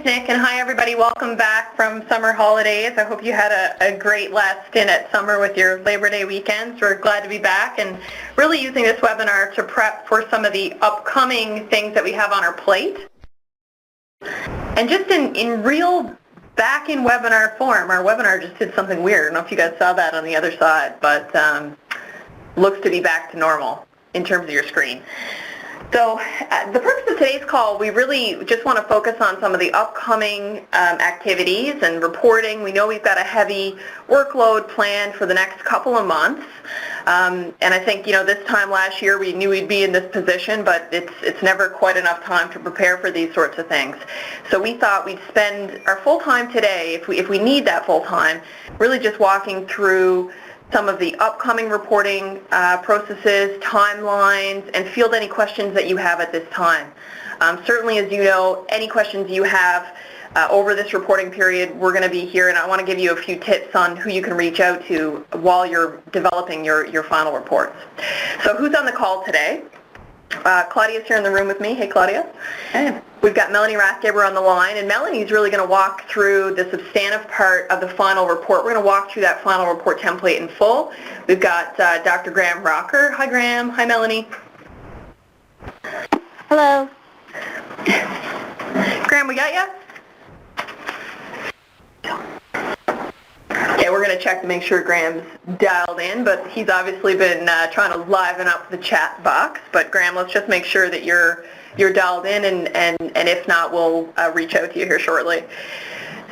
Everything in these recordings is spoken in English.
it's Nick, and hi everybody. Welcome back from summer holidays. I hope you had a great last stint at summer with your Labor Day weekends. We're glad to be back and really using this webinar to prep for some of the upcoming things that we have on our plate. And just in real back in webinar form, our webinar just did something weird. I don't know if you guys saw that on the other side, but looks to be back to normal in terms of your screen. So the purpose of today's call, we really just want to focus on some of the upcoming activities and reporting. We know we've got a heavy workload planned for the next couple of months. And I think, this time last year we knew we'd be in this position, but it's never quite enough time to prepare for these sorts of things. So we thought we'd spend our full time today, if we need that full time, really just walking through some of the upcoming reporting processes, timelines, and field any questions that you have at this time. Certainly, as you know, any questions you have over this reporting period, we're going to be here, and I want to give you a few tips on who you can reach out to while you're developing your final reports. So who's on the call today? Claudia's here in the room with me. Hey, Claudia. Hey. We've got Melanie Rathgeber on the line, and Melanie's really going to walk through the substantive part of the final report. We're going to walk through that final report template in full. We've got Dr. Graham Rocker. Hi, Graham. Hi, Melanie. Hello. Graham, we got you? Okay, we're going to check to make sure Graham's dialed in, but he's obviously been trying to liven up the chat box. But Graham, let's just make sure that you're dialed in, and if not, we'll reach out to you here shortly.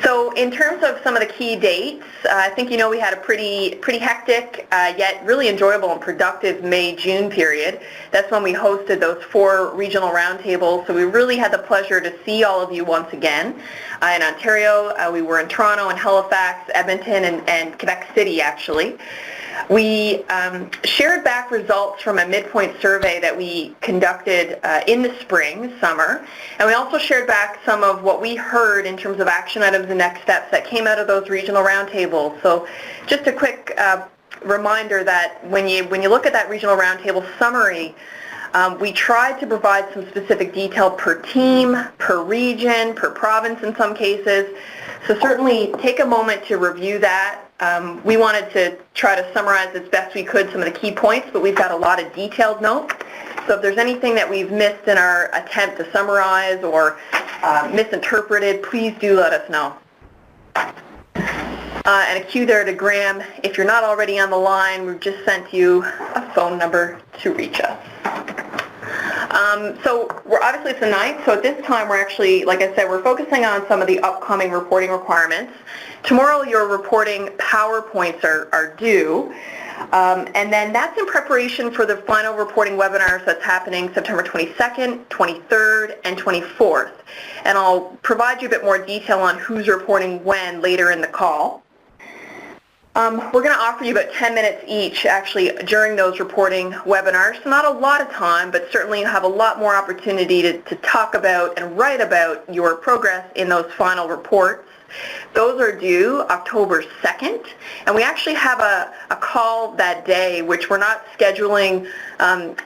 So in terms of some of the key dates, I think we had a pretty hectic yet really enjoyable and productive May-June period. That's when we hosted those 4 regional roundtables, so we really had the pleasure to see all of you once again. In Ontario, we were in Toronto and Halifax, Edmonton, and Quebec City actually. We shared back results from a midpoint survey that we conducted in the spring, summer, and we also shared back some of what we heard in terms of action items and next steps that came out of those regional roundtables. So just a quick reminder that when you look at that regional roundtable summary, we tried to provide some specific detail per team, per region, per province in some cases. So certainly take a moment to review that. We wanted to try to summarize as best we could some of the key points, but we've got a lot of detailed notes. So if there's anything that we've missed in our attempt to summarize or misinterpreted, please do let us know. And a cue there to Graham. If you're not already on the line, we've just sent you a phone number to reach us. So obviously it's the 9th, so at this time we're actually, like I said, we're focusing on some of the upcoming reporting requirements. Tomorrow your reporting PowerPoints are due, and then that's in preparation for the final reporting webinars that's happening September 22nd, 23rd, and 24th. And I'll provide you a bit more detail on who's reporting when later in the call. We're going to offer you about 10 minutes each actually during those reporting webinars. So not a lot of time, but certainly you have a lot more opportunity to talk about and write about your progress in those final reports. Those are due October 2nd, and we actually have a call that day, which we're not scheduling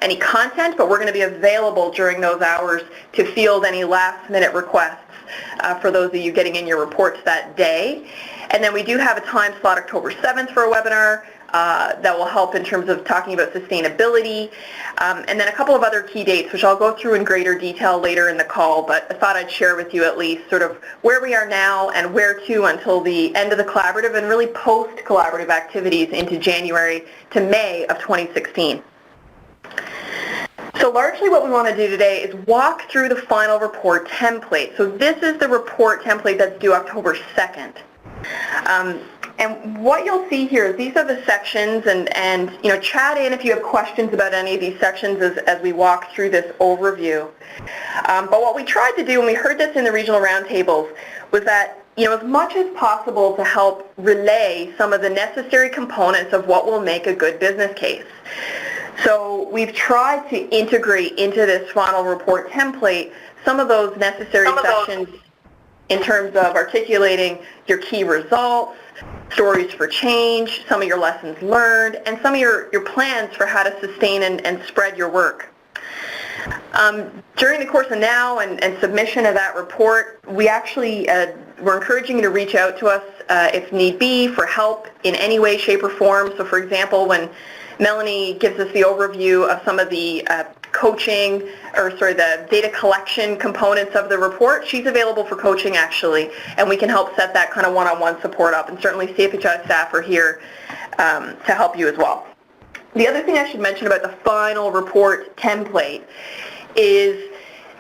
any content, but we're going to be available during those hours to field any last-minute requests for those of you getting in your reports that day. And then we do have a time slot October 7th for a webinar that will help in terms of talking about sustainability, and then a couple of other key dates, which I'll go through in greater detail later in the call, but I thought I'd share with you at least sort of where we are now and where to until the end of the collaborative and really post-collaborative activities into January to May of 2016. So largely what we want to do today is walk through the final report template. So this is the report template that's due October 2nd. And what you'll see here is these are the sections, and chat in if you have questions about any of these sections as we walk through this overview. But what we tried to do, and we heard this in the regional roundtables, was that as much as possible to help relay some of the necessary components of what will make a good business case. So we've tried to integrate into this final report template some of those necessary sections in terms of articulating your key results, stories for change, some of your lessons learned, and some of your plans for how to sustain and spread your work. During the course of now and submission of that report, we actually, we're encouraging you to reach out to us if need be for help in any way, shape, or form. So for example, when Melanie gives us the overview of some of the the data collection components of the report, she's available for coaching actually, and we can help set that kind of one-on-one support up, and certainly CFHI staff are here to help you as well. The other thing I should mention about the final report template is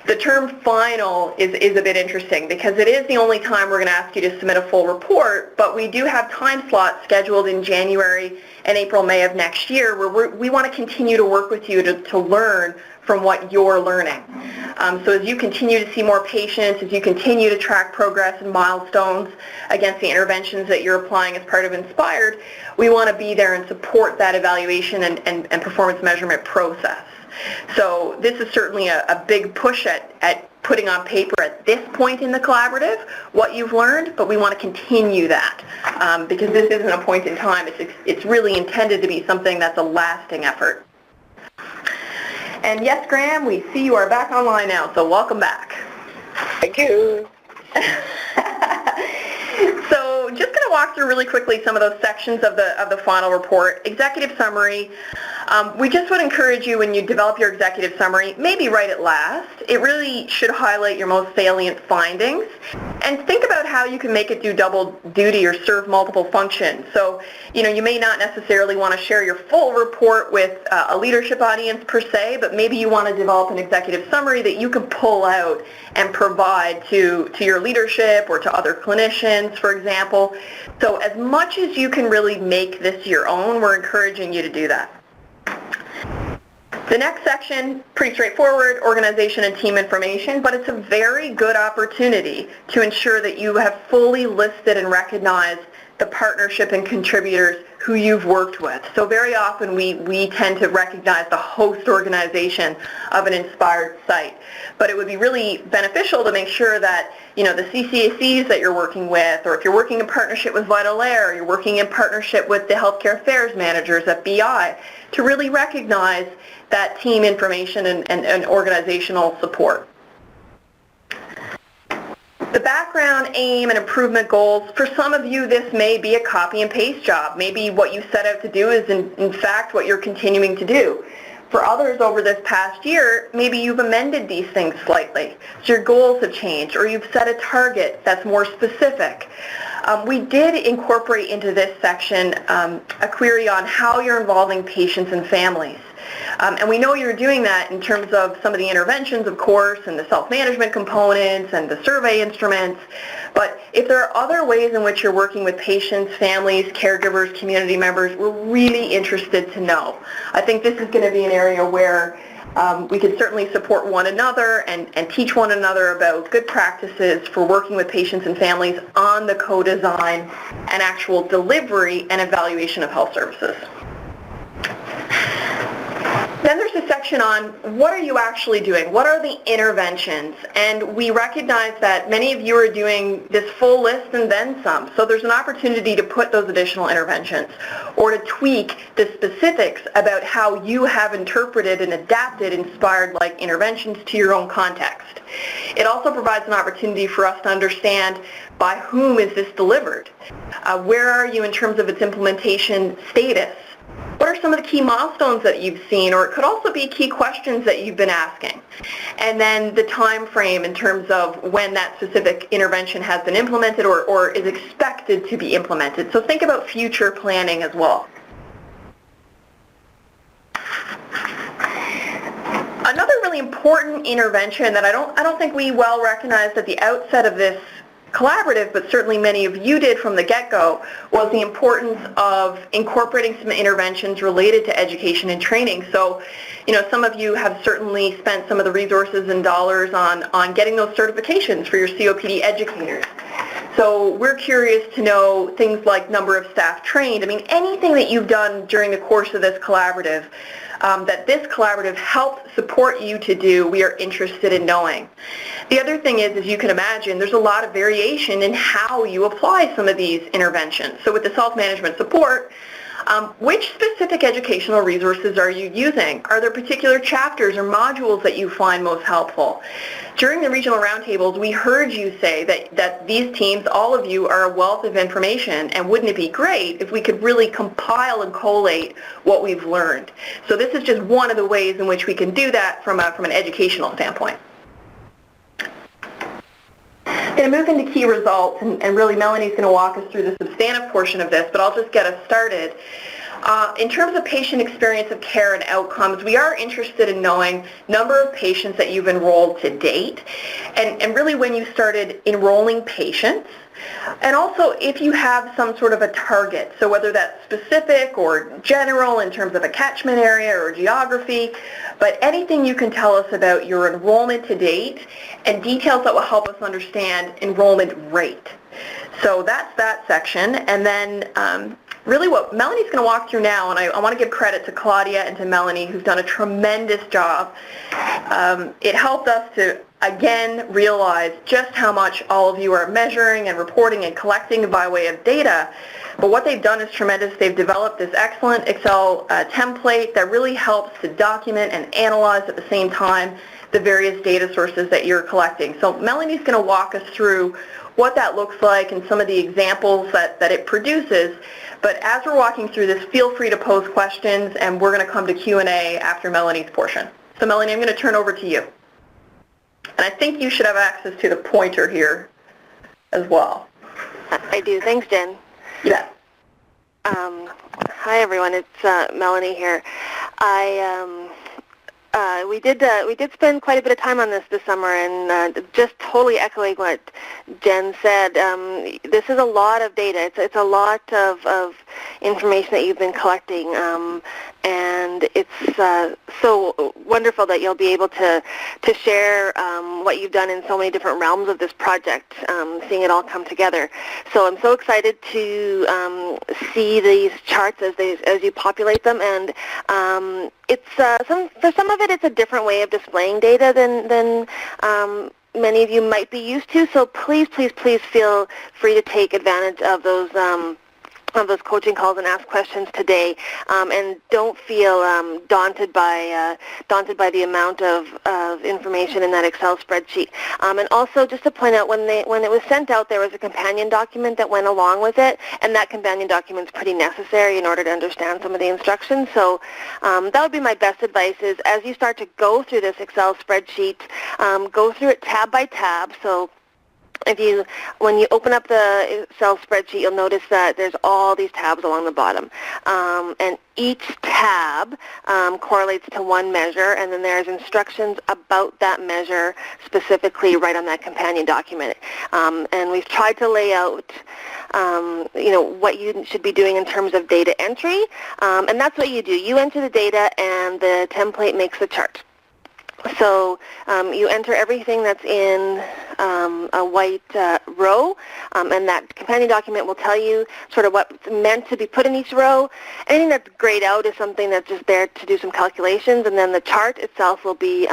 the term final is a bit interesting because it is the only time we're going to ask you to submit a full report, but we do have time slots scheduled in January and April, May of next year where we want to continue to work with you to learn from what you're learning. So as you continue to see more patients, as you continue to track progress and milestones against the interventions that you're applying as part of Inspired, we want to be there and support that evaluation and performance measurement process. So this is certainly a big push at putting on paper at this point in the collaborative what you've learned, but we want to continue that because this isn't a point in time. It's really intended to be something that's a lasting effort. And yes, Graham, we see you are back online now, so welcome back. Thank you. So just going to walk through really quickly some of those sections of the final report. Executive summary. We just would encourage you when you develop your executive summary, maybe write it last. It really should highlight your most salient findings. And think about how you can make it do double duty or serve multiple functions. So, you may not necessarily want to share your full report with a leadership audience per se, but maybe you want to develop an executive summary that you can pull out and provide to your leadership or to other clinicians, for example. So as much as you can really make this your own, we're encouraging you to do that. The next section, pretty straightforward, organization and team information, but it's a very good opportunity to ensure that you have fully listed and recognized the partnership and contributors who you've worked with. So very often we tend to recognize the host organization of an Inspired site, but it would be really beneficial to make sure that the CCACs that you're working with, or if you're working in partnership with Vital Air, or you're working in partnership with the healthcare affairs managers at BI, to really recognize that team information and organizational support. The background, aim, and improvement goals, for some of you this may be a copy and paste job. Maybe what you set out to do is in fact what you're continuing to do. For others over this past year, maybe you've amended these things slightly. So your goals have changed, or you've set a target that's more specific. We did incorporate into this section a query on how you're involving patients and families. And we know you're doing that in terms of some of the interventions, of course, and the self-management components and the survey instruments. But if there are other ways in which you're working with patients, families, caregivers, community members, we're really interested to know. I think this is going to be an area where we can certainly support one another and teach one another about good practices for working with patients and families on the co-design and actual delivery and evaluation of health services. Then there's a section on what are you actually doing? What are the interventions? And we recognize that many of you are doing this full list and then some. So there's an opportunity to put those additional interventions or to tweak the specifics about how you have interpreted and adapted Inspired-like interventions to your own context. It also provides an opportunity for us to understand by whom is this delivered? Where are you in terms of its implementation status? What are some of the key milestones that you've seen, or it could also be key questions that you've been asking? And then the time frame in terms of when that specific intervention has been implemented or is expected to be implemented. So think about future planning as well. Another really important intervention that I don't think we well recognized at the outset of this collaborative, but certainly many of you did from the get-go, was the importance of incorporating some interventions related to education and training. So, some of you have certainly spent some of the resources and dollars on getting those certifications for your COPD educators. So we're curious to know things like number of staff trained. I mean, anything that you've done during the course of this collaborative that this collaborative helped support you to do, we are interested in knowing. The other thing is, as you can imagine, there's a lot of variation in how you apply some of these interventions. So with the self-management support, Which specific educational resources are you using? Are there particular chapters or modules that you find most helpful? During the regional roundtables, we heard you say that these teams, all of you, are a wealth of information, and wouldn't it be great if we could really compile and collate what we've learned? So this is just one of the ways in which we can do that from an educational standpoint. I'm going to move into key results, and really Melanie's going to walk us through the substantive portion of this, but I'll just get us started. In terms of patient experience of care and outcomes, we are interested in knowing number of patients that you've enrolled to date, and really when you started enrolling patients, and also if you have some sort of a target, so whether that's specific or general in terms of a catchment area or geography, but anything you can tell us about your enrollment to date and details that will help us understand enrollment rate. So that's that section, and then really what Melanie's going to walk through now, and I want to give credit to Claudia and to Melanie, who's done a tremendous job. It helped us to, again, realize just how much all of you are measuring and reporting and collecting by way of data. But what they've done is tremendous. They've developed this excellent Excel template that really helps to document and analyze at the same time the various data sources that you're collecting. So Melanie's going to walk us through what that looks like and some of the examples that it produces. But as we're walking through this, feel free to pose questions, and we're going to come to Q&A after Melanie's portion. So Melanie, I'm going to turn over to you. And I think you should have access to the pointer here as well. I do. Thanks, Jen. Yeah. Hi, everyone. It's Melanie here. We did spend quite a bit of time on this summer, and just totally echoing what Jen said. This is a lot of data. It's a lot of information that you've been collecting, and it's so wonderful that you'll be able to share what you've done in so many different realms of this project, seeing it all come together. So I'm so excited to see these charts as you populate them, and it's for some of it, it's a different way of displaying data than many of you might be used to. So please feel free to take advantage of those coaching calls and ask questions today, and don't feel daunted by the amount of information in that Excel spreadsheet. And also, just to point out, when it was sent out, there was a companion document that went along with it, and that companion document is pretty necessary in order to understand some of the instructions. So that would be my best advice: is as you start to go through this Excel spreadsheet, go through it tab by tab. So when you open up the Excel spreadsheet, you'll notice that there's all these tabs along the bottom, and each tab correlates to one measure, and then there's instructions about that measure specifically right on that companion document. And we've tried to lay out what you should be doing in terms of data entry, and that's what you do. You enter the data, and the template makes the chart. So you enter everything that's in a white row, and that companion document will tell you sort of what's meant to be put in each row. Anything that's grayed out is something that's just there to do some calculations, and then the chart itself will be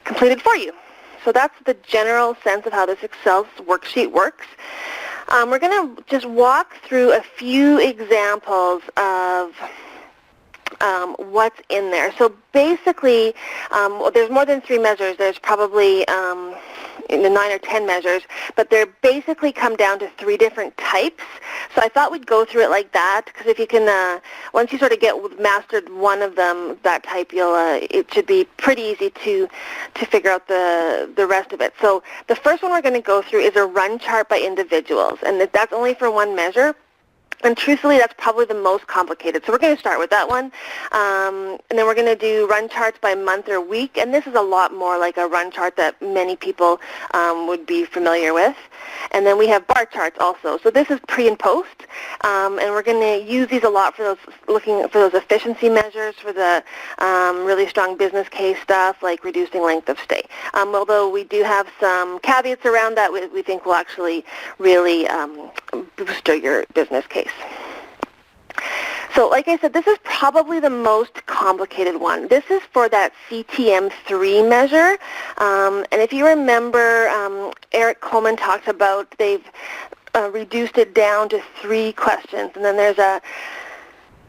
completed for you. So that's the general sense of how this Excel worksheet works. We're going to just walk through a few examples of what's in there. So basically, there's more than 3 measures. There's probably 9 or 10 measures, but they basically come down to 3 different types. So I thought we'd go through it like that, because if you can, once you sort of get mastered one of them, that type, it should be pretty easy to figure out the rest of it. So the first one we're going to go through is a run chart by individuals, and that's only for one measure. And truthfully, that's probably the most complicated. So we're going to start with that one. And then we're going to do run charts by month or week. And this is a lot more like a run chart that many people would be familiar with. And then we have bar charts also. So this is pre and post. And we're going to use these a lot for those looking for those efficiency measures, for the really strong business case stuff like reducing length of stay. Although we do have some caveats around that, we think will actually really boost your business case. So like I said, this is probably the most complicated one. This is for that CTM3 measure. And if you remember, Eric Coleman talked about they've reduced it down to 3 questions. And then there's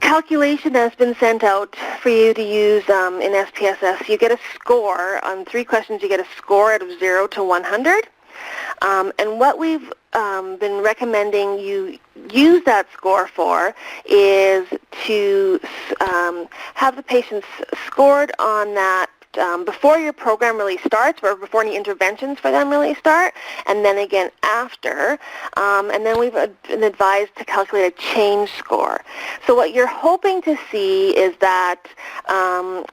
calculation that's been sent out for you to use in SPSS. You get a score. On 3 questions, you get a score out of 0 to 100. And what we've been recommending you use that score for is to have the patients scored on that before your program really starts, or before any interventions for them really start, and then again after. And then we've been advised to calculate a change score. So what you're hoping to see is that,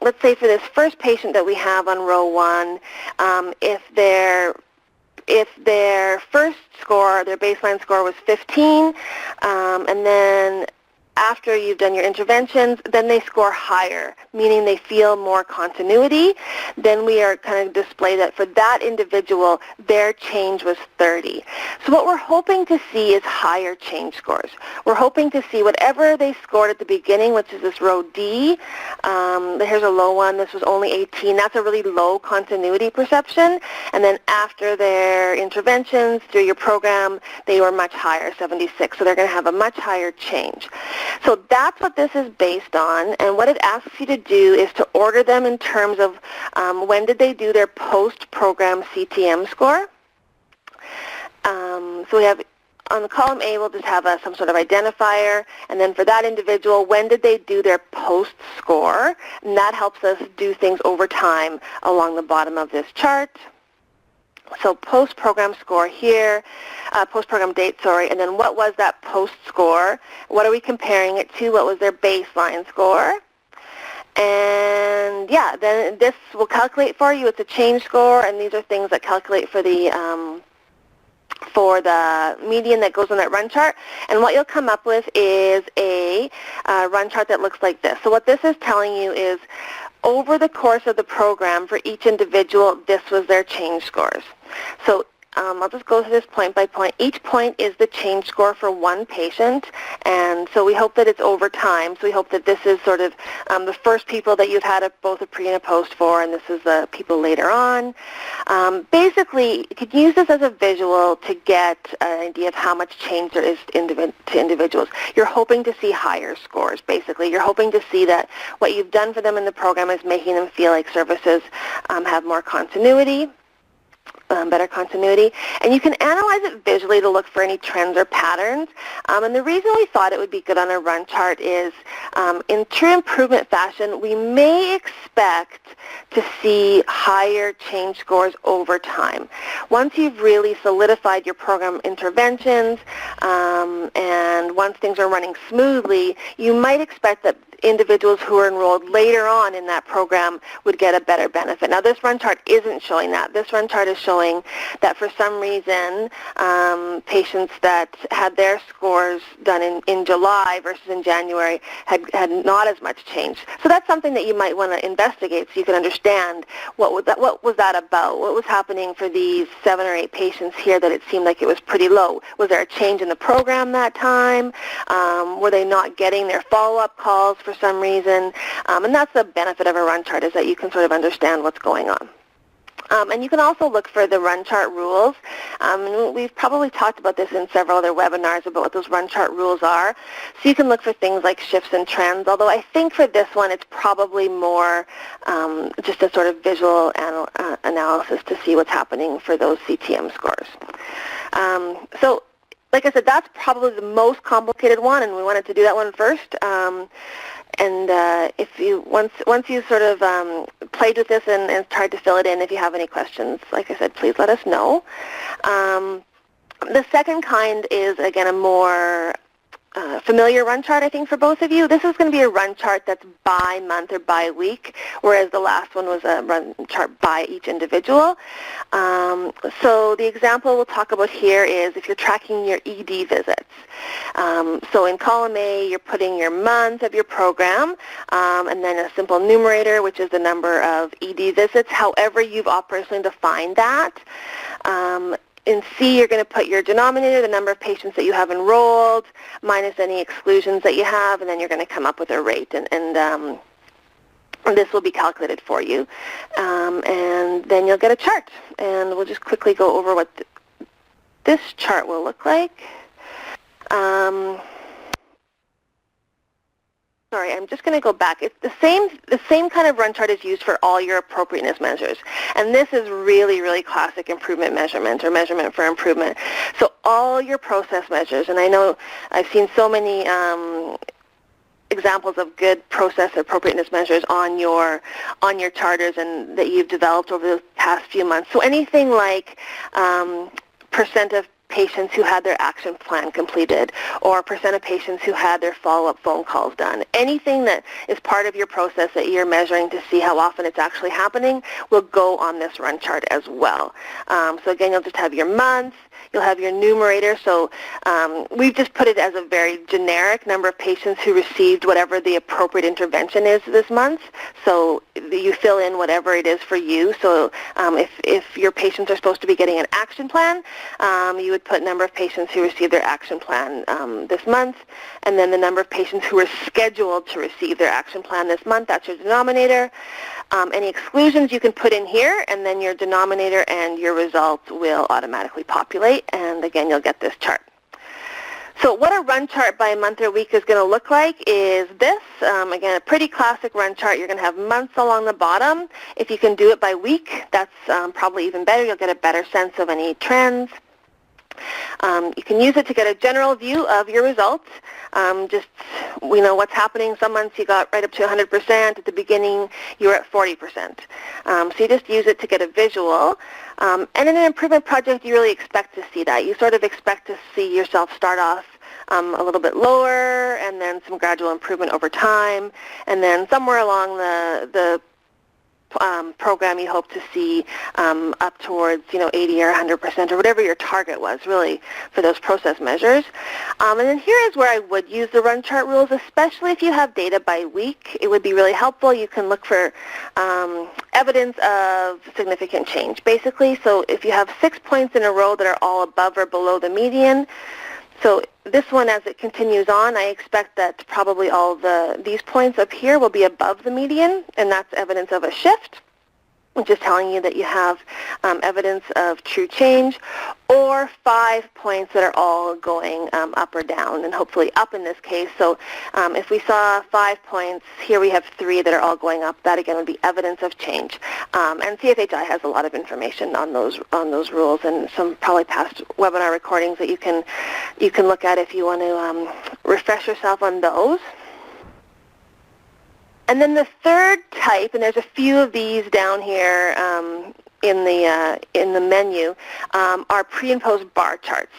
let's say for this first patient that we have on row 1, if their first score, their baseline score was 15, and then after you've done your interventions, then they score higher, meaning they feel more continuity. Then we are kind of display that for that individual, their change was 30. So what we're hoping to see is higher change scores. We're hoping to see whatever they scored at the beginning, which is this row D. Here's a low one. This was only 18. That's a really low continuity perception. And then after their interventions through your program, they were much higher, 76. So they're going to have a much higher change. So that's what this is based on, and what it asks you to do is to order them in terms of when did they do their post-program CTM score. So we have, on the column A, we'll just have some sort of identifier, and then for that individual, when did they do their post-score, and that helps us do things over time along the bottom of this chart. So post-program score here, post-program date, sorry, and then what was that post-score? What are we comparing it to? What was their baseline score? And yeah, then this will calculate for you. It's a change score, and these are things that calculate for the median that goes on that run chart. And what you'll come up with is a run chart that looks like this. So what this is telling you is, over the course of the program, for each individual, this was their change scores. So I'll just go through this point by point. Each point is the change score for one patient, and so we hope that it's over time. So we hope that this is sort of the first people that you've had both a pre and a post for, and this is the people later on. Basically, you could use this as a visual to get an idea of how much change there is to individuals. You're hoping to see higher scores, basically. You're hoping to see that what you've done for them in the program is making them feel like services have more continuity. Better continuity, and you can analyze it visually to look for any trends or patterns. And the reason we thought it would be good on a run chart is, in true improvement fashion, we may expect to see higher change scores over time. Once you've really solidified your program interventions, and once things are running smoothly, you might expect that individuals who are enrolled later on in that program would get a better benefit. Now, this run chart isn't showing that. This run chart is showing that for some reason, patients that had their scores done in July versus in January had not as much change. So that's something that you might want to investigate so you can understand what was that about? What was happening for these 7 or 8 patients here that it seemed like it was pretty low? Was there a change in the program that time? Were they not getting their follow-up calls for some reason? And that's the benefit of a run chart, is that you can sort of understand what's going on. And you can also look for the run chart rules. We've probably talked about this in several other webinars about what those run chart rules are. So you can look for things like shifts and trends, although I think for this one it's probably more just a sort of visual analysis to see what's happening for those CTM scores. So like I said, that's probably the most complicated one, and we wanted to do that one first. And if you once you sort of played with this and tried to fill it in, if you have any questions, like I said, please let us know. The second kind is, again, a more familiar run chart, I think, for both of you. This is going to be a run chart that's by month or by week, whereas the last one was a run chart by each individual. So the example we'll talk about here is if you're tracking your ED visits. So in column A, you're putting your month of your program, and then a simple numerator, which is the number of ED visits, however you've operationally defined that. In C, you're going to put your denominator, the number of patients that you have enrolled, minus any exclusions that you have, and then you're going to come up with a rate, and this will be calculated for you. And then you'll get a chart, and we'll just quickly go over what this chart will look like. Sorry, I'm just going to go back. It's the same kind of run chart is used for all your appropriateness measures. And this is really, really classic improvement measurement or measurement for improvement. So all your process measures, and I know I've seen so many examples of good process appropriateness measures on your charters and that you've developed over the past few months. So anything like percent of patients who had their action plan completed, or percent of patients who had their follow-up phone calls done. Anything that is part of your process that you're measuring to see how often it's actually happening will go on this run chart as well. So again, you'll just have your months, you'll have your numerator. So we've just put it as a very generic number of patients who received whatever the appropriate intervention is this month. So you fill in whatever it is for you. So if your patients are supposed to be getting an action plan, you would put number of patients who received their action plan this month, and then the number of patients who were scheduled to receive their action plan this month. That's your denominator. Any exclusions you can put in here, and then your denominator and your results will automatically populate, and again, you'll get this chart. So what a run chart by month or week is going to look like is this. Again, a pretty classic run chart. You're going to have months along the bottom. If you can do it by week, that's probably even better. You'll get a better sense of any trends. You can use it to get a general view of your results. Just, what's happening. Some months you got right up to 100%. At the beginning, you were at 40%. So you just use it to get a visual. And in an improvement project, you really expect to see that. You sort of expect to see yourself start off a little bit lower, and then some gradual improvement over time, and then somewhere along the program you hope to see up towards 80 or 100% or whatever your target was really for those process measures. And then here is where I would use the run chart rules, especially if you have data by week. It would be really helpful. You can look for evidence of significant change basically. So if you have 6 points in a row that are all above or below the median, so this one, as it continues on, I expect that probably all these points up here will be above the median, and that's evidence of a shift, which is telling you that you have evidence of true change, or 5 points that are all going up or down, and hopefully up in this case. So if we saw 5 points, here we have 3 that are all going up. That again would be evidence of change. And CFHI has a lot of information on those rules, and some probably past webinar recordings that you can look at if you want to refresh yourself on those. And then the third type, and there's a few of these down here in the menu, are pre and post bar charts.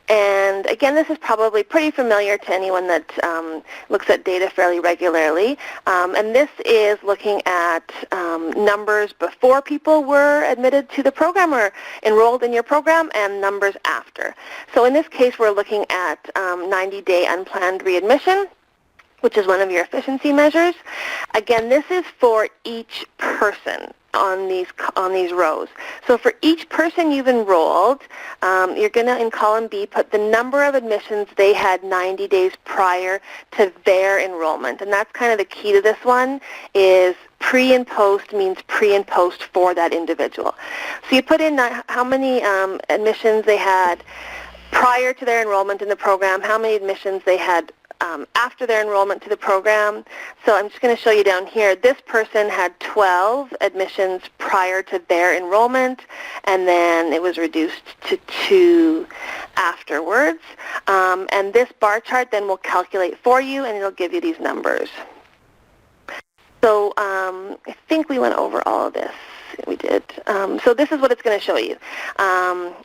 And again, this is probably pretty familiar to anyone that looks at data fairly regularly. And this is looking at numbers before people were admitted to the program or enrolled in your program, and numbers after. So in this case, we're looking at 90-day unplanned readmission, which is one of your efficiency measures. Again, this is for each person on these rows. So for each person you've enrolled, you're going to, in column B, put the number of admissions they had 90 days prior to their enrollment. And that's kind of the key to this one, is pre and post means pre and post for that individual. So you put in how many admissions they had prior to their enrollment in the program, how many admissions they had after their enrollment to the program. So I'm just going to show you down here. This person had 12 admissions prior to their enrollment, and then it was reduced to 2 afterwards. And this bar chart then will calculate for you, and it'll give you these numbers. So I think we went over all of this. We did. So this is what it's going to show you.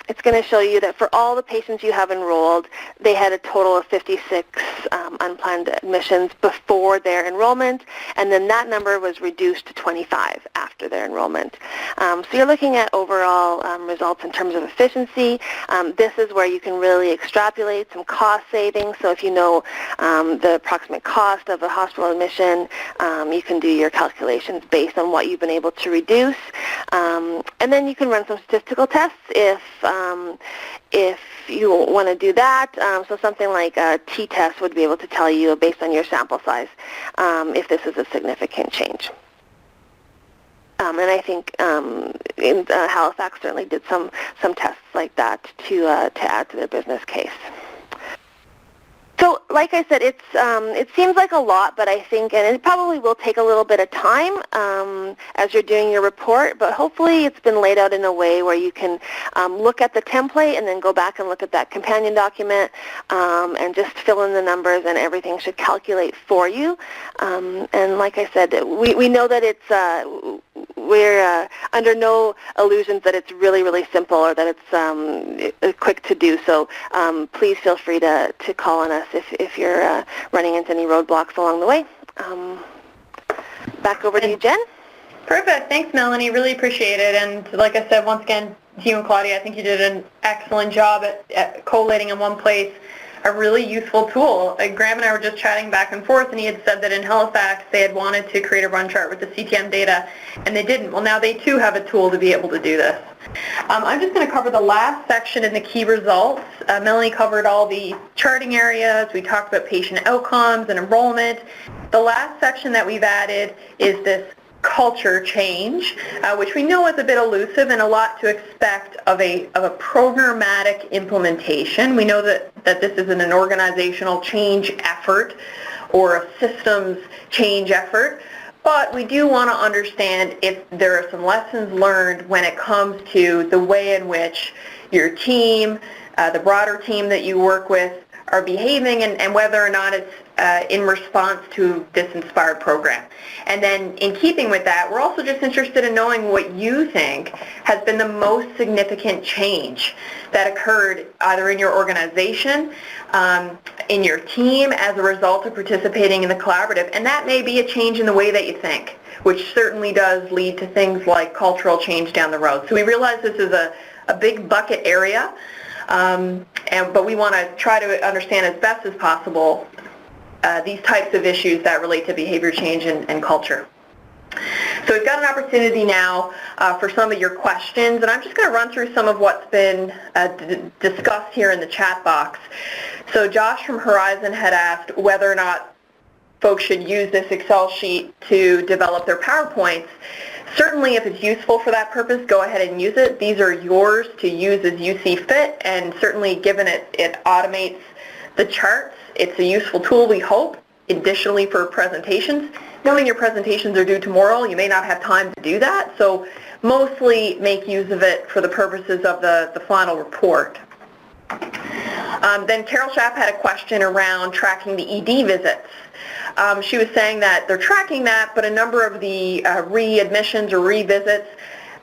It's going to show you that for all the patients you have enrolled, they had a total of 56 unplanned admissions before their enrollment, and then that number was reduced to 25 after their enrollment. So you're looking at overall results in terms of efficiency. This is where you can really extrapolate some cost savings. So if you know the approximate cost of a hospital admission, you can do your calculations based on what you've been able to reduce. And then you can run some statistical tests if you want to do that. So something like a t-test would be able to tell you, based on your sample size, if this is a significant change. And I think in Halifax certainly did some tests like that to add to their business case. So like I said, it seems like a lot, but I think, and it probably will take a little bit of time as you're doing your report, but hopefully it's been laid out in a way where you can look at the template and then go back and look at that companion document and just fill in the numbers, and everything should calculate for you. And like I said, we know that we're under no illusions that it's really, really simple or that it's quick to do. So please feel free to call on us if you're running into any roadblocks along the way. Back over to you, Jen. Perfect. Thanks, Melanie. Really appreciate it. And like I said, once again, to you and Claudia, I think you did an excellent job at collating in one place a really useful tool. Graham and I were just chatting back and forth, and he had said that in Halifax they had wanted to create a run chart with the CTM data, and they didn't. Well, now they too have a tool to be able to do this. I'm just going to cover the last section in the key results. Melanie covered all the charting areas. We talked about patient outcomes and enrollment. The last section that we've added is this culture change, which we know is a bit elusive and a lot to expect of a programmatic implementation. We know that this isn't an organizational change effort or a systems change effort, but we do want to understand if there are some lessons learned when it comes to the way in which your team, the broader team that you work with, are behaving, and whether or not it's in response to this Inspired program. And then in keeping with that, we're also just interested in knowing what you think has been the most significant change that occurred either in your organization, in your team as a result of participating in the collaborative. And that may be a change in the way that you think, which certainly does lead to things like cultural change down the road. So we realize this is a big bucket area, but we want to try to understand as best as possible these types of issues that relate to behavior change and culture. So we've got an opportunity now for some of your questions, and I'm just going to run through some of what's been discussed here in the chat box. So Josh from Horizon had asked whether or not folks should use this Excel sheet to develop their PowerPoints. Certainly, if it's useful for that purpose, go ahead and use it. These are yours to use as you see fit, and certainly given it automates the charts, it's a useful tool, we hope. Additionally, for presentations, knowing your presentations are due tomorrow, you may not have time to do that, so mostly make use of it for the purposes of the final report. Then Carol Schaap had a question around tracking the ED visits. She was saying that they're tracking that, but a number of the readmissions or revisits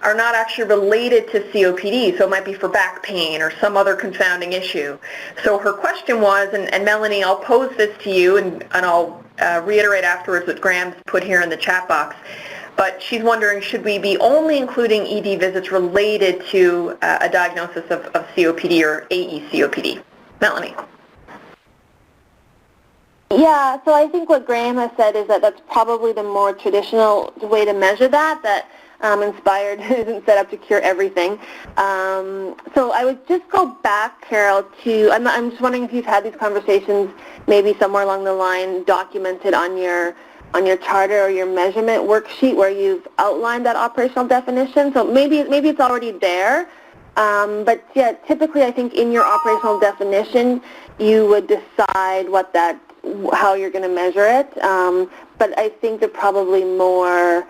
are not actually related to COPD, so it might be for back pain or some other confounding issue. So her question was, and Melanie, I'll pose this to you, and I'll reiterate afterwards what Graham's put here in the chat box, but she's wondering, should we be only including ED visits related to a diagnosis of COPD or AE-COPD? Melanie. Yeah, so I think what Graham has said is that that's probably the more traditional way to measure that Inspired isn't set up to cure everything. So I would just go back, Carol, to, I'm just wondering if you've had these conversations maybe somewhere along the line documented on your charter or your measurement worksheet where you've outlined that operational definition. So maybe it's already there. But yeah, typically I think in your operational definition you would decide how you're going to measure it. But I think the probably more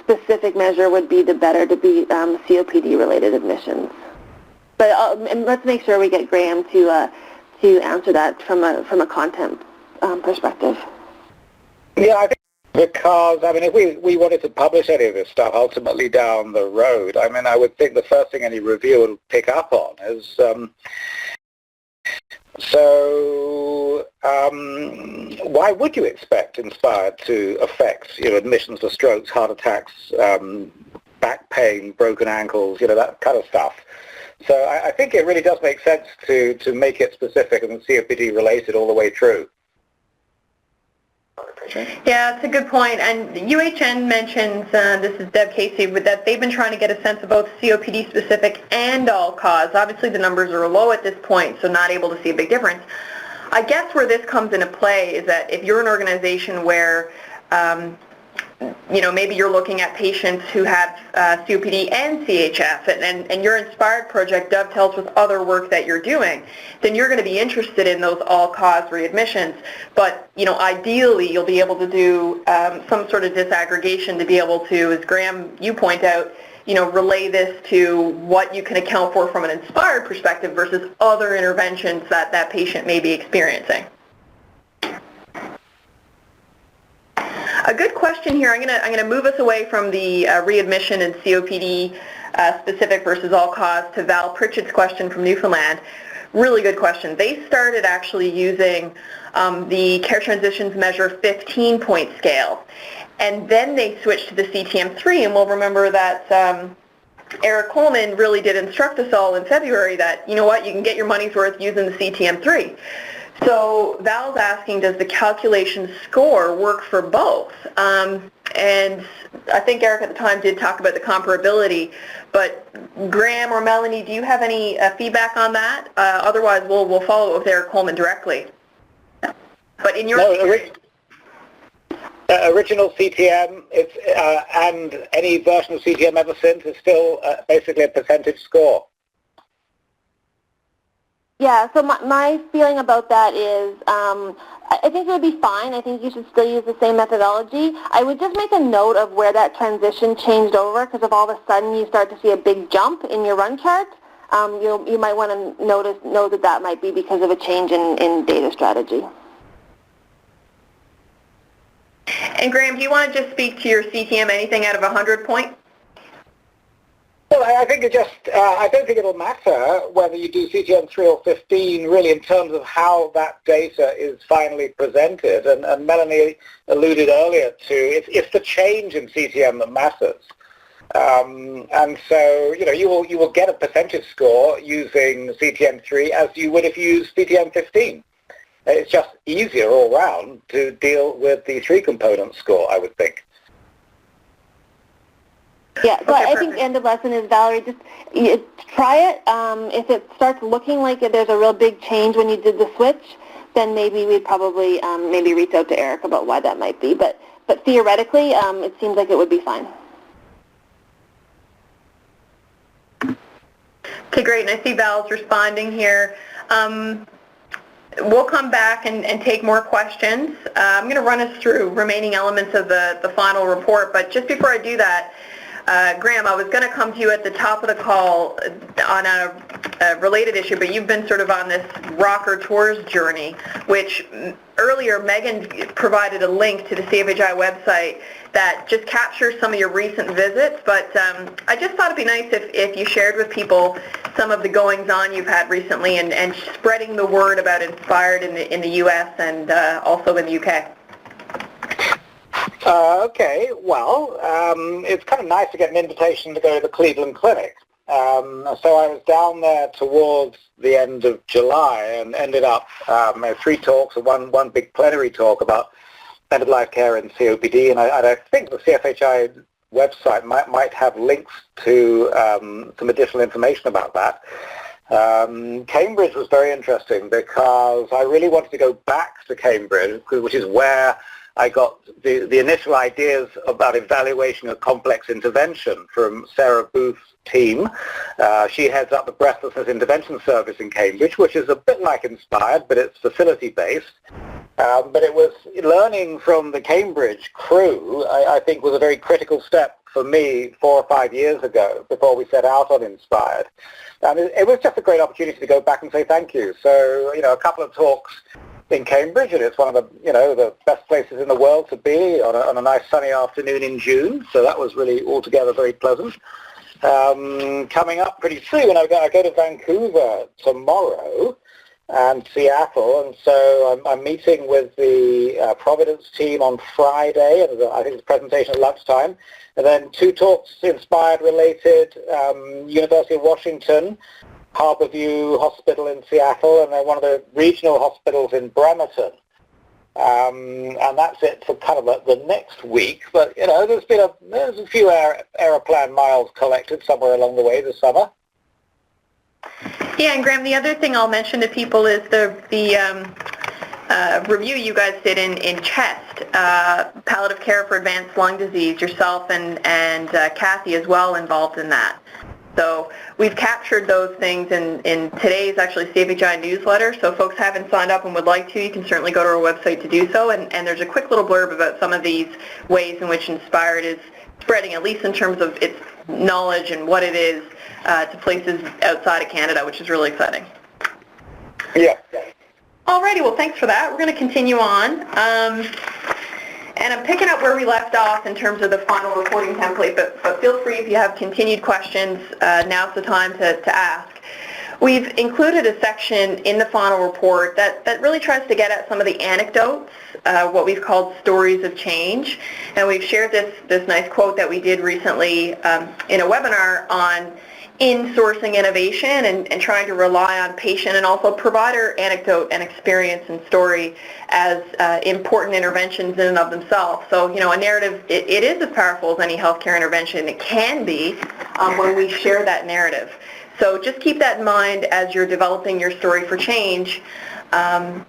specific measure would be the better to be COPD-related admissions. But and let's make sure we get Graham to answer that from a content perspective. Yeah, I think because, if we wanted to publish any of this stuff ultimately down the road, I would think the first thing any reviewer would pick up on is, why would you expect Inspired to affect, admissions for strokes, heart attacks, back pain, broken ankles, that kind of stuff? So I think it really does make sense to make it specific and COPD related all the way through. Yeah, it's a good point. And UHN mentions, this is Deb Casey, that they've been trying to get a sense of both COPD specific and all-cause. Obviously the numbers are low at this point, so not able to see a big difference. I guess where this comes into play is that if you're an organization where maybe you're looking at patients who have COPD and CHF, and your Inspired project dovetails with other work that you're doing, then you're going to be interested in those all-cause readmissions. But, ideally, you'll be able to do some sort of disaggregation to be able to, as Graham, you point out, relay this to what you can account for from an Inspired perspective versus other interventions that that patient may be experiencing. A good question here. I'm going to move us away from the readmission and COPD specific versus all cause to Val Pritchett's question from Newfoundland. Really good question. They started actually using the Care Transitions Measure 15-point scale, and then they switched to the CTM3. And we'll remember that Eric Coleman really did instruct us all in February that, you can get your money's worth using the CTM3. So Val's asking, does the calculation score work for both? And I think Eric at the time did talk about the comparability, but Graham or Melanie, do you have any feedback on that? Otherwise, we'll follow it with Eric Coleman directly. But in your original CTM, and any version of CTM ever since is still basically a percentage score. Yeah, so my feeling about that is I think it would be fine. I think you should still use the same methodology. I would just make a note of where that transition changed over, because if all of a sudden you start to see a big jump in your run chart, you might want to know that might be because of a change in data strategy. And Graham, do you want to just speak to your CTM anything out of 100 point? Well, I think I don't think it'll matter whether you do CTM 3 or 15, really, in terms of how that data is finally presented. And Melanie alluded earlier to it's the change in CTM that matters. And so, you will get a percentage score using CTM 3 as you would if you use CTM 15. It's just easier all round to deal with the 3-component score, I would think. Yeah, so okay, I think the end of lesson is, Valerie, just try it. If it starts looking like there's a real big change when you did the switch, then maybe we'd probably maybe reach out to Eric about why that might be. But theoretically, it seems like it would be fine. Okay, great. And I see Val's responding here. We'll come back and take more questions. I'm going to run us through remaining elements of the final report, but just before I do that, Graham, I was going to come to you at the top of the call on a related issue, but you've been sort of on this Rocker Tours journey, which earlier Megan provided a link to the CFHI website that just captures some of your recent visits, but I just thought it'd be nice if you shared with people some of the goings-on you've had recently and spreading the word about Inspired in the U.S. and also in the U.K. Okay, well, it's kind of nice to get an invitation to go to the Cleveland Clinic. So I was down there towards the end of July and ended up 3 talks and one big plenary talk about end-of-life care and COPD, and I think the CFHI website might have links to some additional information about that. Cambridge was very interesting because I really wanted to go back to Cambridge, which is where I got the initial ideas about evaluation of complex intervention from Sarah Booth's team. She heads up the Breathlessness Intervention Service in Cambridge, which is a bit like Inspired, but it's facility-based. But it was learning from the Cambridge crew, I think, was a very critical step for me 4 or 5 years ago before we set out on Inspired. And it was just a great opportunity to go back and say thank you. So, a couple of talks in Cambridge, and it's one of the, the best places in the world to be on a nice sunny afternoon in June. So that was really altogether very pleasant. Coming up pretty soon, I go to Vancouver tomorrow and Seattle, and so I'm meeting with the Providence team on Friday, and I think it's a presentation at lunchtime, and then 2 talks Inspired related, University of Washington, Harborview Hospital in Seattle, and then one of the regional hospitals in Bremerton. And that's it for kind of the next week. But, there's a few Aeroplan miles collected somewhere along the way this summer. Yeah, and Graham, the other thing I'll mention to people is the review you guys did in CHEST, palliative care for advanced lung disease, yourself and Kathy as well involved in that. So we've captured those things in today's actually CFHI newsletter. So if folks haven't signed up and would like to, you can certainly go to our website to do so. And there's a quick little blurb about some of these ways in which Inspired is spreading, at least in terms of its knowledge and what it is, to places outside of Canada, which is really exciting. Yeah. Alrighty, well thanks for that. We're going to continue on. And I'm picking up where we left off in terms of the final reporting template, but feel free if you have continued questions, now's the time to ask. We've included a section in the final report that really tries to get at some of the anecdotes, what we've called stories of change. And we've shared this nice quote that we did recently in a webinar on in-sourcing innovation and trying to rely on patient and also provider anecdote and experience and story as important interventions in and of themselves. So, you know, a narrative, it is as powerful as any healthcare intervention. It can be when we share that narrative. So just keep that in mind as you're developing your story for change, and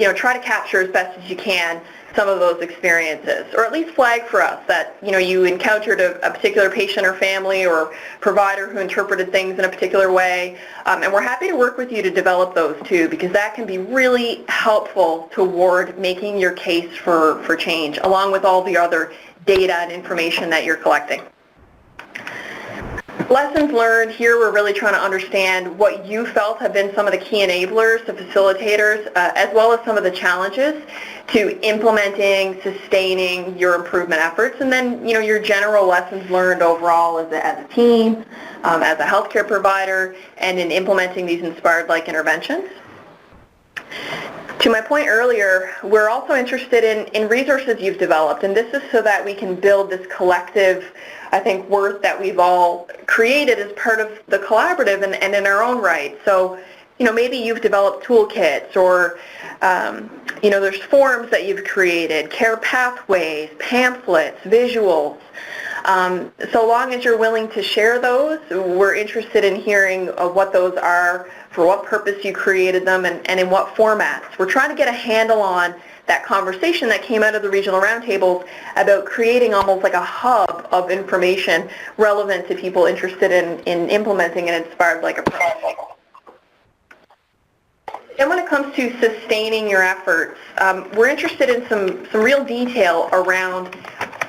you know, try to capture as best as you can some of those experiences, or at least flag for us that, you know, you encountered a particular patient or family or provider who interpreted things in a particular way, and we're happy to work with you to develop those too, because that can be really helpful toward making your case for change, along with all the other data and information that you're collecting. Lessons learned here, we're really trying to understand what you felt have been some of the key enablers to facilitators, as well as some of the challenges to implementing, sustaining your improvement efforts, and then, you know, your general lessons learned overall as a team, as a healthcare provider, and in implementing these Inspired-like interventions. To my point earlier, we're also interested in resources you've developed, and this is so that we can build this collective, I think, worth that we've all created as part of the collaborative and in our own right. So, you know, maybe you've developed toolkits, or, you know, there's forms that you've created, care pathways, pamphlets, visuals. So long as you're willing to share those, we're interested in hearing what those are, for what purpose you created them, and in what formats. We're trying to get a handle on that conversation that came out of the regional roundtables about creating almost like a hub of information relevant to people interested in implementing an Inspired-like approach. And when it comes to sustaining your efforts, we're interested in some real detail around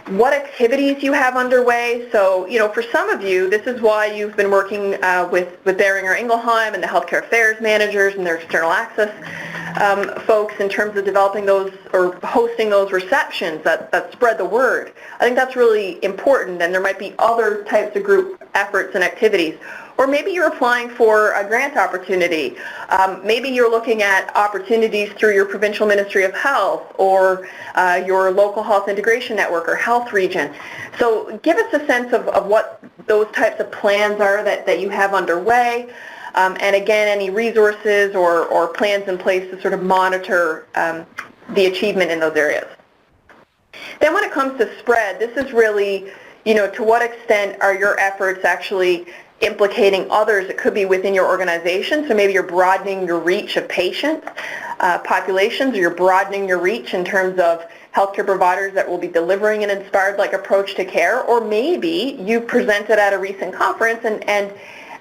what activities you have underway. So, you know, for some of you, this is why you've been working with Boehringer Ingelheim and the healthcare affairs managers and their external access folks in terms of developing those or hosting those receptions that spread the word. I think that's really important, and there might be other types of group efforts and activities. Or maybe you're applying for a grant opportunity. Maybe you're looking at opportunities through your provincial Ministry of Health or your local health integration network or health region. So give us a sense of what those types of plans are that you have underway. And again, any resources or plans in place to sort of monitor the achievement in those areas. Then when it comes to spread, this is really, you know, to what extent are your efforts actually implicating others? It could be within your organization, so maybe you're broadening your reach of patients, populations, or you're broadening your reach in terms of healthcare providers that will be delivering an Inspired-like approach to care, or maybe you presented at a recent conference and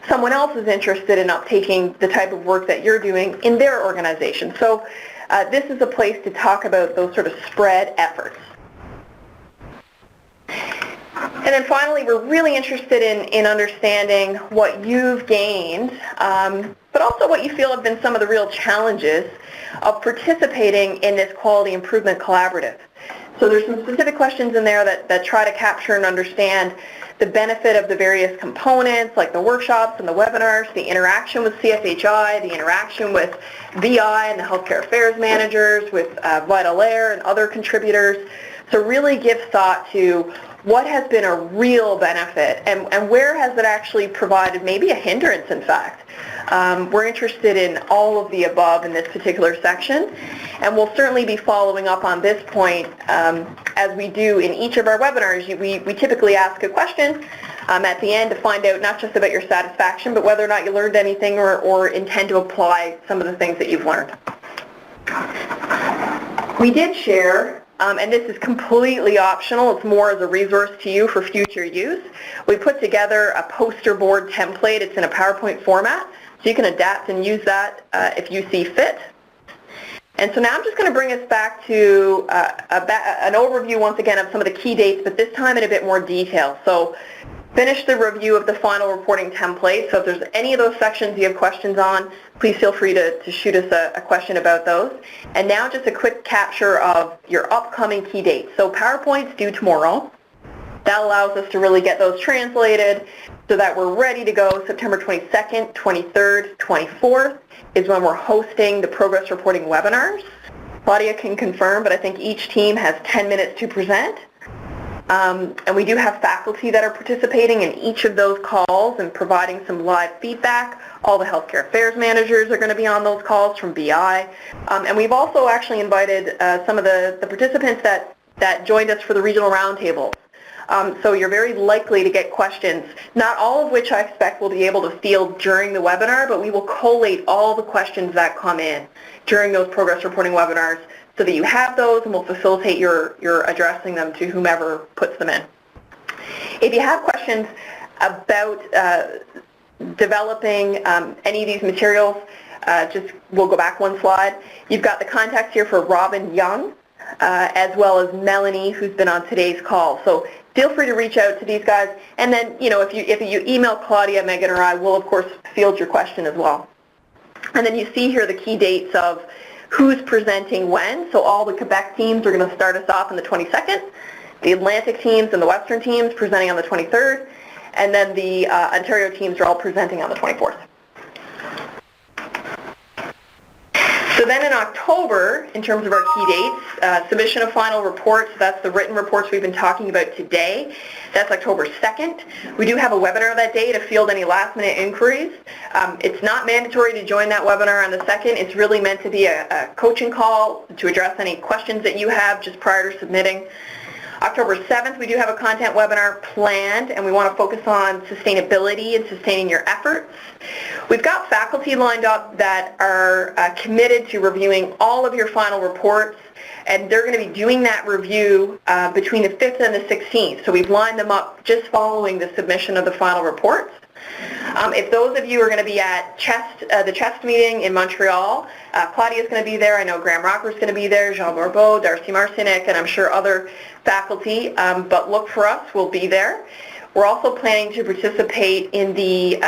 someone else is interested in uptaking the type of work that you're doing in their organization. So this is a place to talk about those sort of spread efforts. And then finally, we're really interested in understanding what you've gained, but also what you feel have been some of the real challenges of participating in this quality improvement collaborative. So there's some specific questions in there that try to capture and understand the benefit of the various components, like the workshops and the webinars, the interaction with CFHI, the interaction with VI and the healthcare affairs managers, with Vital Air and other contributors. So really give thought to what has been a real benefit and where has it actually provided maybe a hindrance, in fact. We're interested in all of the above in this particular section, and we'll certainly be following up on this point as we do in each of our webinars. We typically ask a question at the end to find out not just about your satisfaction, but whether or not you learned anything or intend to apply some of the things that you've learned. We did share and this is completely optional. It's more as a resource to you for future use. We put together a poster board template. It's in a PowerPoint format, so you can adapt and use that if you see fit. And so now I'm just going to bring us back to an overview once again of some of the key dates, but this time in a bit more detail. So finish the review of the final reporting template. So if there's any of those sections you have questions on, please feel free to shoot us a question about those. And now just a quick capture of your upcoming key dates. So PowerPoint's due tomorrow. That allows us to really get those translated so that we're ready to go. September 22nd, 23rd, 24th is when we're hosting the progress reporting webinars. Claudia can confirm, but I think each team has 10 minutes to present. And we do have faculty that are participating in each of those calls and providing some live feedback. All the healthcare affairs managers are going to be on those calls from BI. And we've also actually invited some of the participants that joined us for the regional roundtables. So you're very likely to get questions, not all of which I expect we'll be able to field during the webinar, but we will collate all the questions that come in during those progress reporting webinars so that you have those, and we'll facilitate your addressing them to whomever puts them in. If you have questions about developing any of these materials, we'll go back one slide. You've got the contacts here for Robin Young, as well as Melanie, who's been on today's call. So feel free to reach out to these guys, and then if you email Claudia, Megan, or I, we'll of course field your question as well. And then you see here the key dates of who's presenting when. So all the Quebec teams are going to start us off on the 22nd, the Atlantic teams and the Western teams presenting on the 23rd, and then the Ontario teams are all presenting on the 24th. So then in October, in terms of our key dates, submission of final reports, that's the written reports we've been talking about today. That's October 2nd. We do have a webinar that day to field any last-minute inquiries. It's not mandatory to join that webinar on the 2nd. It's really meant to be a coaching call to address any questions that you have just prior to submitting. October 7th, we do have a content webinar planned, and we want to focus on sustainability and sustaining your efforts. We've got faculty lined up that are committed to reviewing all of your final reports, and they're going to be doing that review between the 5th and the 16th. So we've lined them up just following the submission of the final reports. If those of you are going to be at the CHEST meeting in Montreal, Claudia's going to be there. I know Graham Rocker's going to be there, Jean Bourbeau, Darcy Marcinek, and I'm sure other faculty, but look for us. We'll be there. We're also planning to participate in the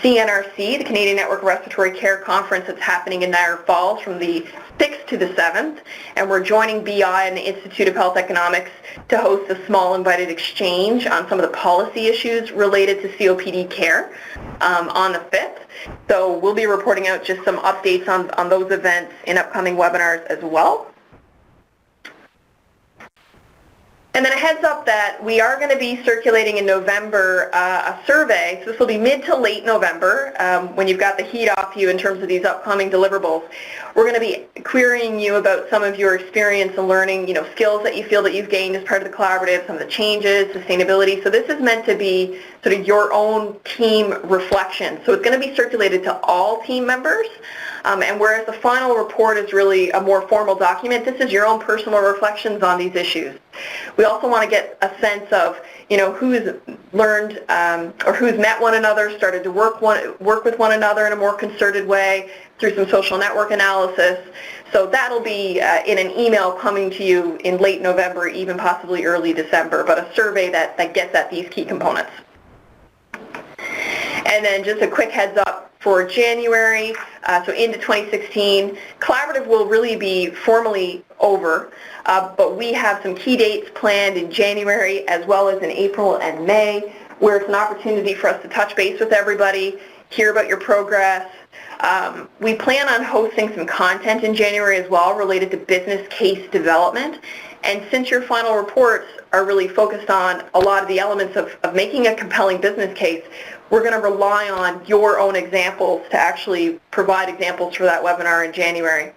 CNRC, the Canadian Network of Respiratory Care Conference that's happening in Niagara Falls from the 6th to the 7th, and we're joining BI and the Institute of Health Economics to host a small invited exchange on some of the policy issues related to COPD care on the 5th. So we'll be reporting out just some updates on those events in upcoming webinars as well. And then a heads up that we are going to be circulating in November a survey. So this will be mid to late November when you've got the heat off you in terms of these upcoming deliverables. We're going to be querying you about some of your experience and learning, skills that you feel that you've gained as part of the collaborative, some of the changes, sustainability. So this is meant to be sort of your own team reflection. So it's going to be circulated to all team members. And whereas the final report is really a more formal document, this is your own personal reflections on these issues. We also want to get a sense of, who's learned or who's met one another, started to work with one another in a more concerted way through some social network analysis. So that'll be in an email coming to you in late November, even possibly early December, but a survey that gets at these key components. And then just a quick heads up for January, so into 2016, collaborative will really be formally over, but we have some key dates planned in January as well as in April and May, where it's an opportunity for us to touch base with everybody, hear about your progress. We plan on hosting some content in January as well related to business case development. And since your final reports are really focused on a lot of the elements of making a compelling business case, we're going to rely on your own examples to actually provide examples for that webinar in January.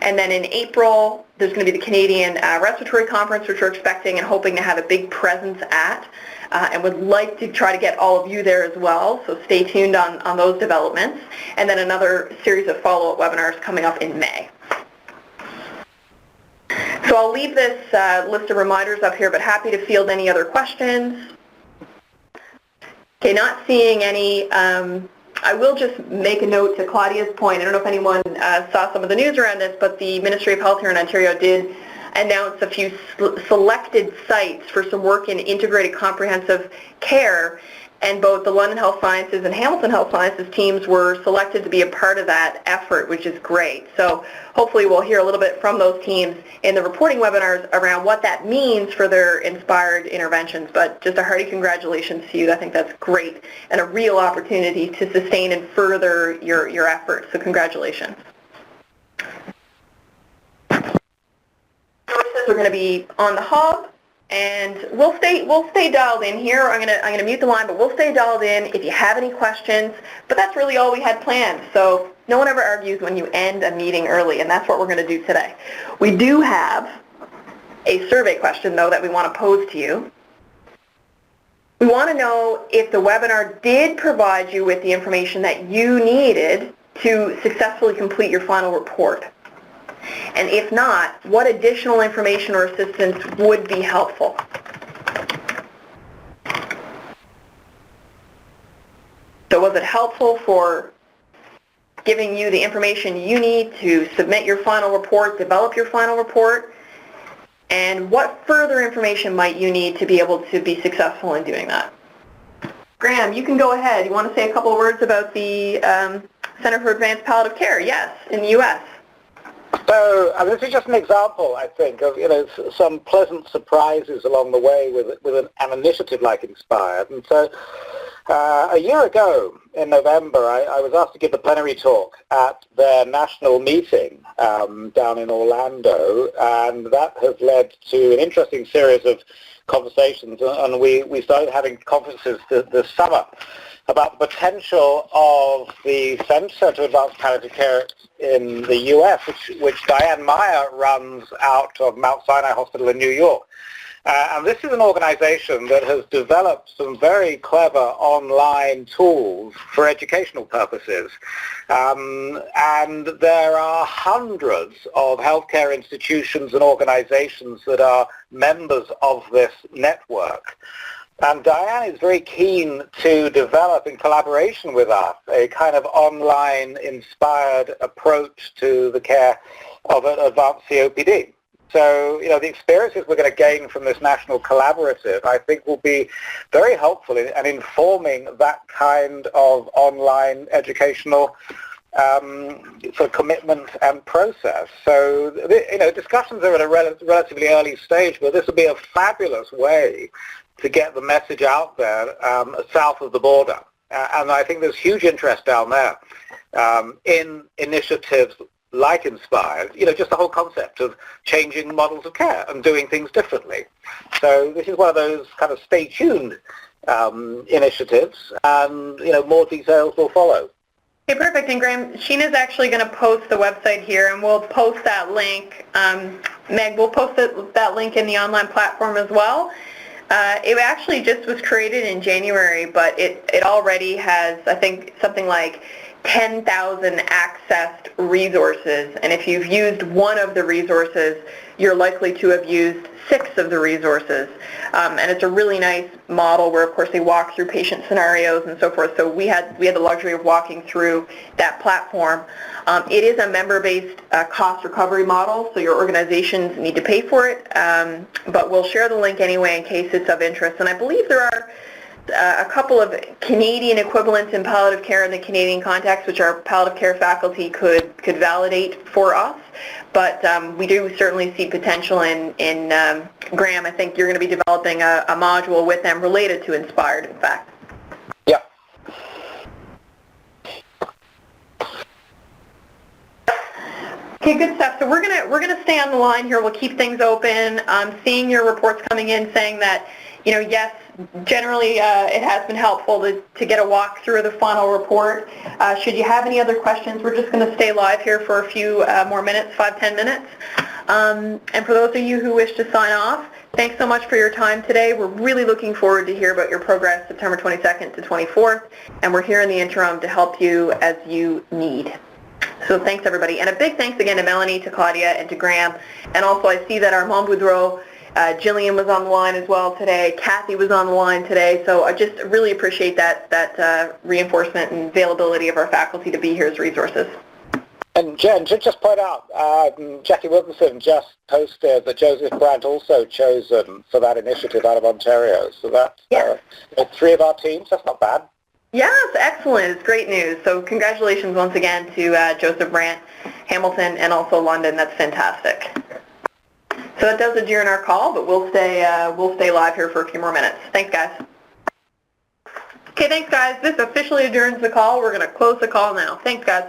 And then in April, there's going to be the Canadian Respiratory Conference, which we're expecting and hoping to have a big presence at, and would like to try to get all of you there as well, so stay tuned on those developments. And then another series of follow-up webinars coming up in May. So So I'll leave this list of reminders up here, but happy to field any other questions. Okay, not seeing any. I will just make a note to Claudia's point. I don't know if anyone saw some of the news around this, but the Ministry of Health here in Ontario did announce a few selected sites for some work in integrated comprehensive care, and both the London Health Sciences and Hamilton Health Sciences teams were selected to be a part of that effort, which is great. So hopefully we'll hear a little bit from those teams in the reporting webinars around what that means for their inspired interventions. But just a hearty congratulations to you. I think that's great and a real opportunity to sustain and further your efforts. So congratulations. We're going to be on the hub. And we'll stay dialed in here. I'm gonna mute the line, but we'll stay dialed in if you have any questions. But that's really all we had planned. So no one ever argues when you end a meeting early, and that's what we're going to do today. We do have a survey question, though, that we want to pose to you. We want to know if the webinar did provide you with the information that you needed to successfully complete your final report. And if not, what additional information or assistance would be helpful? So was it helpful for giving you the information you need to submit your final report, develop your final report? And what further information might you need to be able to be successful in doing that? Graham, you can go ahead. You want to say a couple of words about the Center for Advanced Palliative Care? Yes, in the U.S. So, this is just an example, I think, of some pleasant surprises along the way with an initiative like Inspired. And so, a year ago in November, I was asked to give the plenary talk at their national meeting down in Orlando, and that has led to an interesting series of conversations. And we started having conferences this summer about the potential of the Center to Advanced Palliative Care in the U.S., which Diane Meyer runs out of Mount Sinai Hospital in New York. And this is an organization that has developed some very clever online tools for educational purposes. And there are hundreds of healthcare institutions and organizations that are members of this network. And Diane is very keen to develop, in collaboration with us, a kind of online inspired approach to the care of advanced COPD. So, the experiences we're going to gain from this national collaborative, I think, will be very helpful in informing that kind of online educational sort of commitment and process. So, discussions are at a relatively early stage, but this will be a fabulous way to get the message out there south of the border. And I think there's huge interest down there in initiatives like Inspired, just the whole concept of changing models of care and doing things differently. So this is one of those kind of stay tuned initiatives, and more details will follow. Okay, perfect. And Graham, Sheena's actually going to post the website here, and we'll post that link. Meg, we'll post that link in the online platform as well. It actually just was created in January, but it already has, I think, something like 10,000 accessed resources. And if you've used one of the resources, you're likely to have used 6 of the resources. And it's a really nice model where, of course, they walk through patient scenarios and so forth. So we had the luxury of walking through that platform. It is a member-based cost recovery model, so your organizations need to pay for it. But we'll share the link anyway in case it's of interest. And I believe there are a couple of Canadian equivalents in palliative care in the Canadian context, which our palliative care faculty could validate for us. But we do certainly see potential in Graham, I think you're going to be developing a module with them related to Inspired, in fact. Yeah. Okay, good stuff. So we're gonna stay on the line here. We'll keep things open. Seeing your reports coming in saying that, yes, generally it has been helpful to get a walk through the final report. Should you have any other questions, we're just going to stay live here for a few more minutes, 5-10 minutes. And for those of you who wish to sign off, thanks so much for your time today. We're really looking forward to hear about your progress September 22nd to 24th, and we're here in the interim to help you as you need. So thanks, everybody. And a big thanks again to Melanie, to Claudia, and to Graham. And also I see that Armand Boudreau, Jillian was on the line as well today. Kathy was on the line today. So I just really appreciate that reinforcement and availability of our faculty to be here as resources. And Jen, just point out, Jackie Wilkinson just posted that Joseph Brandt also chosen for that initiative out of Ontario. So that's 3 of our teams. That's not bad. Yes, excellent. It's great news. So congratulations once again to Joseph Brandt, Hamilton, and also London. That's fantastic. So that does adjourn our call, but we'll stay live here for a few more minutes. Thanks, guys. Okay, thanks, guys. This officially adjourns the call. We're going to close the call now. Thanks, guys.